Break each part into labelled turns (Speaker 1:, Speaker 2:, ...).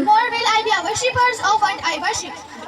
Speaker 1: nor will I be a worshippers of what I worship।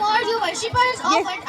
Speaker 1: nor you worshippers of what I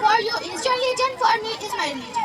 Speaker 1: for you is your religion, for me is my religion।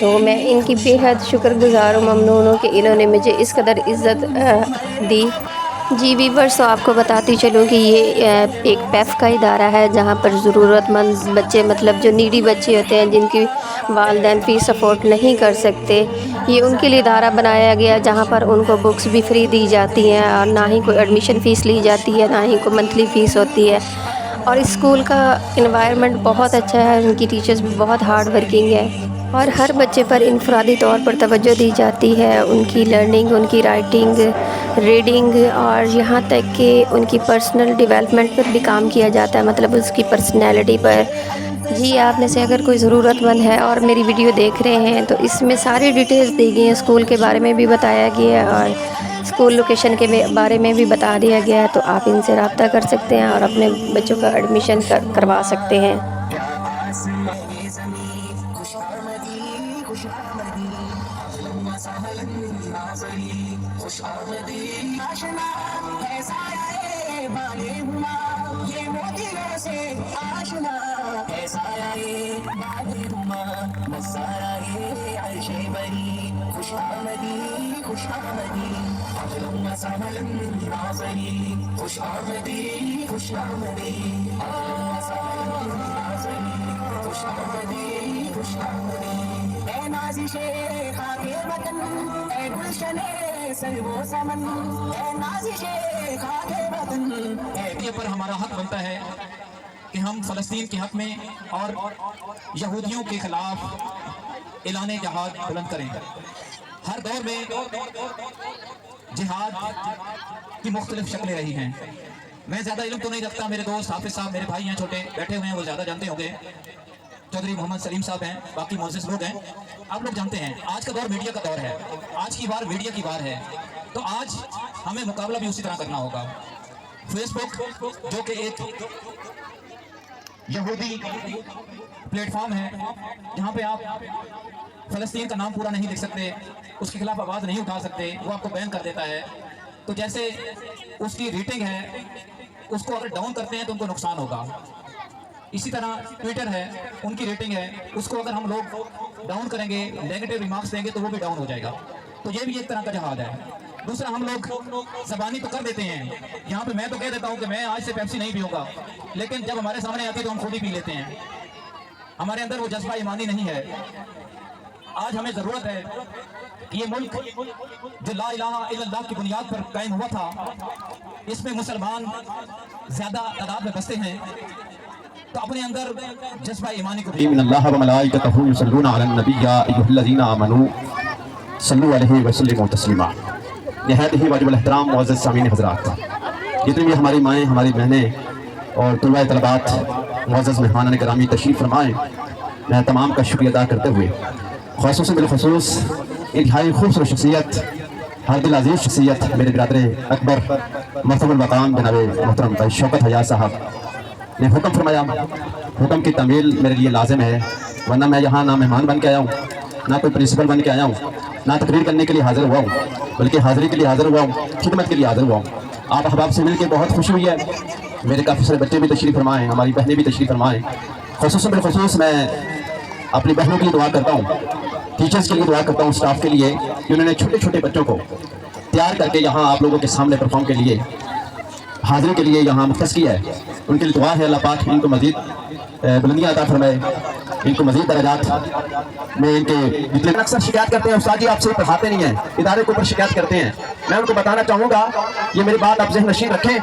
Speaker 2: تو میں ان کی بے حد شکر گزار و ممنون ہوں کہ انہوں نے مجھے اس قدر عزت دی۔ جی ویورز، تو آپ کو بتاتی چلوں کہ یہ ایک پیف کا ادارہ ہے جہاں پر ضرورت مند بچے، مطلب جو نیڈی بچے ہوتے ہیں جن کی والدین فیس افورڈ نہیں کر سکتے، یہ ان کے لیے ادارہ بنایا گیا جہاں پر ان کو بکس بھی فری دی جاتی ہیں اور نہ ہی کوئی ایڈمیشن فیس لی جاتی ہے، نہ ہی کوئی منتھلی فیس ہوتی ہے۔ اور اسکول کا انوائرمنٹ بہت اچھا ہے، ان کی ٹیچرز بھی بہت ہارڈ ورکنگ ہے اور ہر بچے پر انفرادی طور پر توجہ دی جاتی ہے، ان کی لرننگ، ان کی رائٹنگ، ریڈنگ اور یہاں تک کہ ان کی پرسنل ڈیولپمنٹ پر بھی کام کیا جاتا ہے، مطلب اس کی پرسنالٹی پر۔ جی آپ میں سے اگر کوئی ضرورت مند ہے اور میری ویڈیو دیکھ رہے ہیں تو اس میں ساری ڈیٹیلز دی گئی ہیں، اسکول کے بارے میں بھی بتایا گیا ہے اور اسکول لوکیشن کے بارے میں بھی بتا دیا گیا ہے، تو آپ ان سے رابطہ کر سکتے ہیں اور اپنے بچوں کا ایڈمیشن کروا سکتے ہیں۔
Speaker 3: یہ پر ہمارا حق بنتا ہے کہ ہم فلسطین کے حق میں اور یہودیوں کے خلاف اعلان جہاد بلند کریں۔ ہر دور میں جہاد کی مختلف شکلیں رہی ہیں۔ میں زیادہ علم تو نہیں رکھتا، میرے دوست حافظ صاحب، میرے بھائی ہیں چھوٹے بیٹھے ہوئے ہیں، وہ زیادہ جانتے ہوں گے۔ چودھری محمد سلیم صاحب ہیں، باقی معزز لوگ ہیں، آپ لوگ جانتے ہیں آج کا دور میڈیا کا دور ہے، آج کی بار میڈیا کی بار ہے، تو آج ہمیں مقابلہ بھی اسی طرح کرنا ہوگا۔ فیس بک جو کہ ایک یہودی پلیٹ فارم ہے جہاں پہ آپ فلسطین کا نام پورا نہیں لکھ سکتے، اس کے خلاف آواز نہیں اٹھا سکتے، وہ آپ کو بین کر دیتا ہے۔ تو جیسے اس کی ریٹنگ ہے، اس کو اگر ڈاؤن کرتے ہیں تو ان کو نقصان ہوگا۔ اسی طرح ٹویٹر ہے، ان کی ریٹنگ ہے، اس کو اگر ہم لوگ ڈاؤن کریں گے، نیگیٹو ریمارکس دیں گے تو وہ بھی ڈاؤن ہو جائے گا۔ تو یہ بھی ایک طرح کا جہاد ہے۔ دوسرا، ہم لوگ زبانی تو کر دیتے ہیں، یہاں پہ میں تو کہہ دیتا ہوں کہ میں آج سے پیپسی نہیں پیوں گا، لیکن جب ہمارے سامنے آتی ہے تو ہم خود ہی پی لیتے ہیں، ہمارے اندر وہ جذبہ ایمانی نہیں ہے۔ آج ہمیں ضرورت ہے کہ یہ ملک جو لا الہ الا اللہ کی بنیاد پر قائم ہوا تھا، اس میں مسلمان زیادہ تعداد میں بستے ہیں، تو اپنے اندر جذبہ ایمانی کو
Speaker 4: ان اللہ و ملائکتہ یصلون علی النبی یا ایھا الذین آمنوا صلوا علیہ وسلموا تسلیما۔ نہایت ہی واجب الاحترام معزز سامعین حضرات، جتنی بھی ہماری مائیں، ہماری بہنیں اور طلباء طلبات، معزز مہمانان گرامی تشریف فرمائیں، میں تمام کا شکریہ ادا کرتے ہوئے خصوصاً بالخصوص انتہائی خوبصورت شخصیت، ہر دل عزیز شخصیت، میرے برادر اکبر مرحوم المقام جناب محترم بھائی شوکت حیات صاحب نے حکم فرمایا۔ حکم کی تعمیل میرے لیے لازم ہے، ورنہ میں یہاں نہ مہمان بن کے آیا ہوں، نہ کوئی پرنسپل بن کے آیا ہوں، نہ تقریر کرنے کے لیے حاضر ہوا ہوں، بلکہ حاضری کے لیے حاضر ہوا ہوں، خدمت کے لیے حاضر ہوا ہوں۔ آپ احباب سے مل کے بہت خوشی ہوئی ہے، میرے کافی سارے بچے بھی تشریف فرمائیں، ہماری بہنیں بھی تشریف فرمائیں۔ خصوصاً بالخصوص میں اپنی بہنوں کے لیے دعا کرتا ہوں، ٹیچرز کے لیے دعا کرتا ہوں، اسٹاف کے لیے کہ انہوں نے چھوٹے چھوٹے بچوں کو تیار کر کے یہاں آپ لوگوں کے سامنے پرفارم کے لیے، حاضری کے لیے یہاں مختص کیا ہے۔ ان کے لیے دعا ہے اللہ پاک ان کو مزید بلندیاں عطا فرمائے، ان کو مزید درجات میں ان کے جتنے اکثر شکایت کرتے ہیں استاد جی آپ سے پڑھاتے نہیں ہیں، ادارے کے اوپر شکایت کرتے ہیں، میں ان کو بتانا چاہوں گا یہ میری بات آپ ذہن نشین رکھیں۔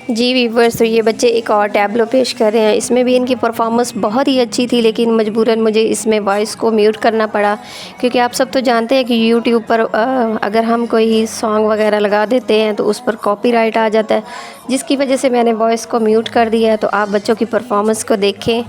Speaker 2: جی ویورز، تو یہ بچے ایک اور ٹیبلو پیش کر رہے ہیں، اس میں بھی ان کی پرفارمنس بہت ہی اچھی تھی، لیکن مجبوراً مجھے اس میں وائس کو میوٹ کرنا پڑا، کیونکہ آپ سب تو جانتے ہیں کہ یوٹیوب پر اگر ہم کوئی سانگ وغیرہ لگا دیتے ہیں تو اس پر کاپی رائٹ آ جاتا ہے، جس کی وجہ سے میں نے وائس کو میوٹ کر دیا ہے۔ تو آپ بچوں کی پرفارمنس کو دیکھیں۔